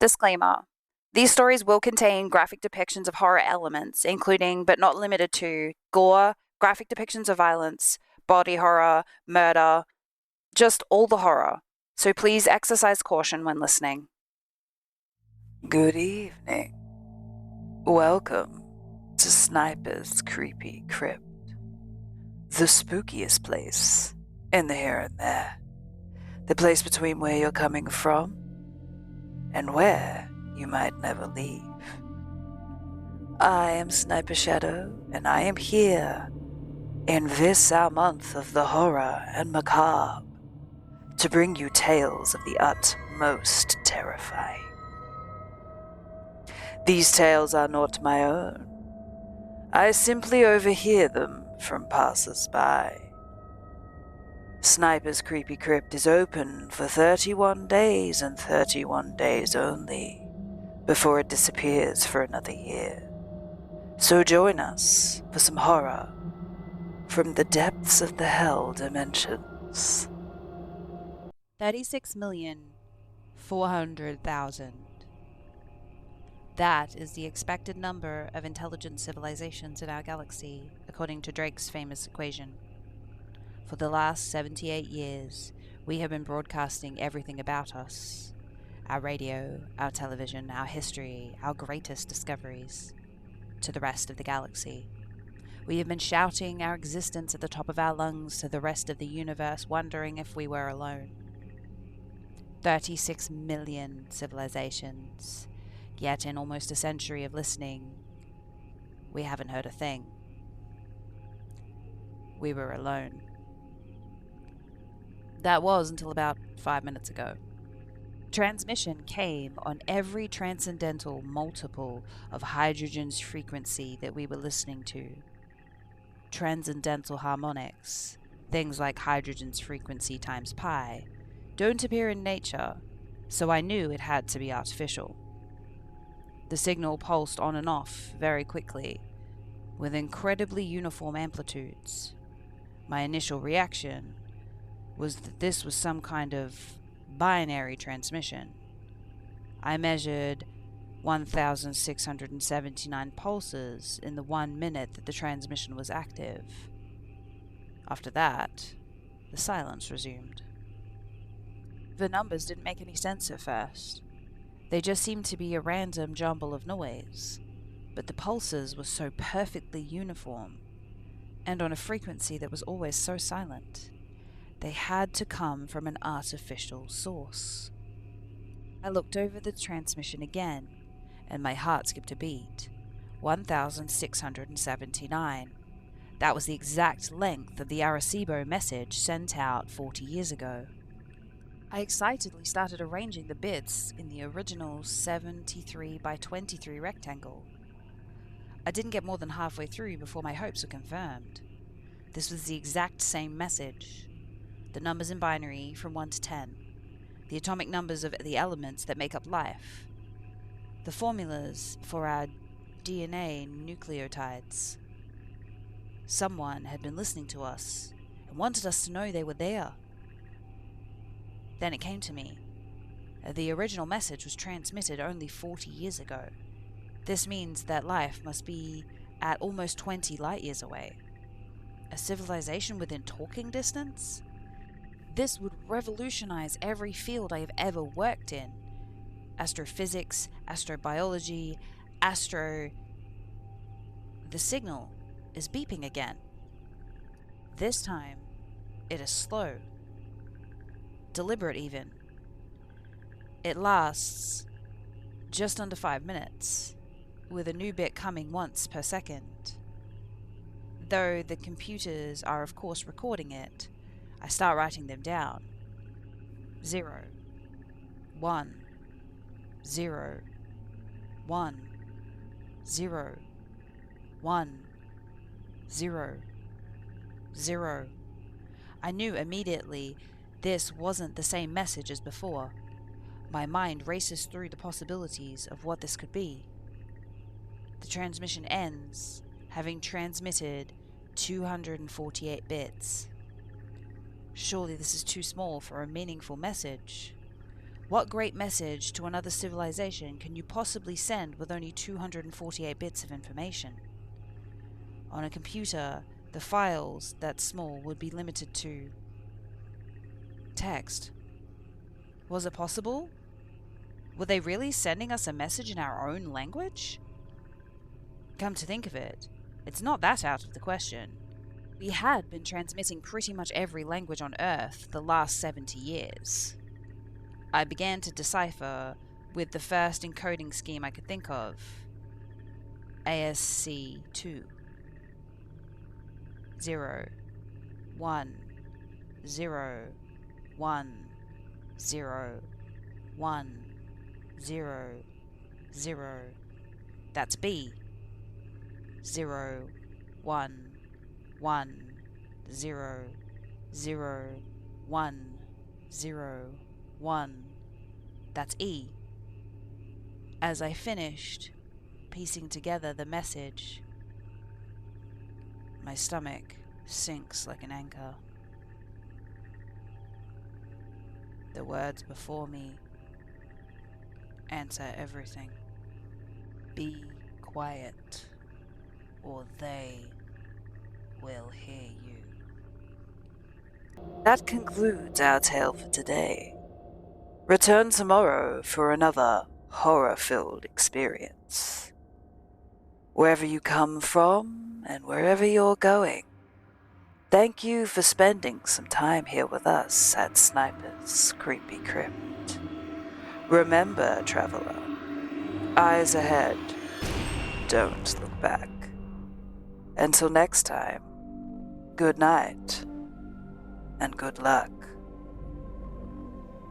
Disclaimer. These stories will contain graphic depictions of horror elements, including, but not limited to, gore, graphic depictions of violence, body horror, murder, just all the horror. So please exercise caution when listening. Good evening. Welcome to Sniper's Creepy Crypt, the spookiest place in the here and there, the place between where you're coming from and where you might never leave. I am Sniper Shadow, and I am here in this our month of the horror and macabre to bring you tales of the utmost terrifying. These tales are not my own. I simply overhear them from passers-by. Sniper's Creepy Crypt is open for 31 days and 31 days only, before it disappears for another year. So join us for some horror from the depths of the hell dimensions. 36,400,000. That is the expected number of intelligent civilizations in our galaxy, according to Drake's famous equation. For the last 78 years, we have been broadcasting everything about us. Our radio, our television, our history, our greatest discoveries, to the rest of the galaxy. We have been shouting our existence at the top of our lungs to the rest of the universe, wondering if we were alone. 36 million civilizations, yet in almost a century of listening, we haven't heard a thing. We were alone. That was until about 5 minutes ago. Transmission came on every transcendental multiple of hydrogen's frequency that we were listening to. Transcendental harmonics, things like hydrogen's frequency times pi, don't appear in nature, so I knew it had to be artificial. The signal pulsed on and off very quickly, with incredibly uniform amplitudes. My initial reaction was that this was some kind of binary transmission. I measured 1,679 pulses in the 1 minute that the transmission was active. After that, the silence resumed. The numbers didn't make any sense at first. They just seemed to be a random jumble of noise, but the pulses were so perfectly uniform, and on a frequency that was always so silent. They had to come from an artificial source. I looked over the transmission again, and my heart skipped a beat. 1,679. That was the exact length of the Arecibo message sent out 40 years ago. I excitedly started arranging the bits in the original 73 by 23 rectangle. I didn't get more than halfway through before my hopes were confirmed. This was the exact same message. The numbers in binary from 1 to 10. The atomic numbers of the elements that make up life. The formulas for our DNA nucleotides. Someone had been listening to us and wanted us to know they were there. Then it came to me. The original message was transmitted only 40 years ago. This means that life must be at almost 20 light years away. A civilization within talking distance? This would revolutionize every field I have ever worked in. Astrophysics, astrobiology, The signal is beeping again. This time, it is slow. Deliberate even. It lasts just under 5 minutes, with a new bit coming once per second. Though the computers are of course recording it, I start writing them down. 0, 1, 0, 1, 0, 1, 0, 0. I knew immediately this wasn't the same message as before. My mind races through the possibilities of what this could be. The transmission ends, having transmitted 248 bits. Surely this is too small for a meaningful message. What great message to another civilization can you possibly send with only 248 bits of information? On a computer, the files that small would be limited to text. Was it possible? Were they really sending us a message in our own language? Come to think of it, it's not that out of the question. We had been transmitting pretty much every language on Earth the last 70 years. I began to decipher with the first encoding scheme I could think of, ASC2. 0, 1, 0, 1, 0, 1, 0, 0. That's B. 0, 1, 1, 0, 0, 1, 0, 1. That's E. As I finished piecing together the message, my stomach sinks like an anchor. The words before me answer everything. Be quiet, or they will hear you. That concludes our tale for today. Return tomorrow for another horror-filled experience. Wherever you come from and wherever you're going, thank you for spending some time here with us at Sniper's Creepy Crypt. Remember, traveler, eyes ahead, don't look back. Until next time, good night and good luck.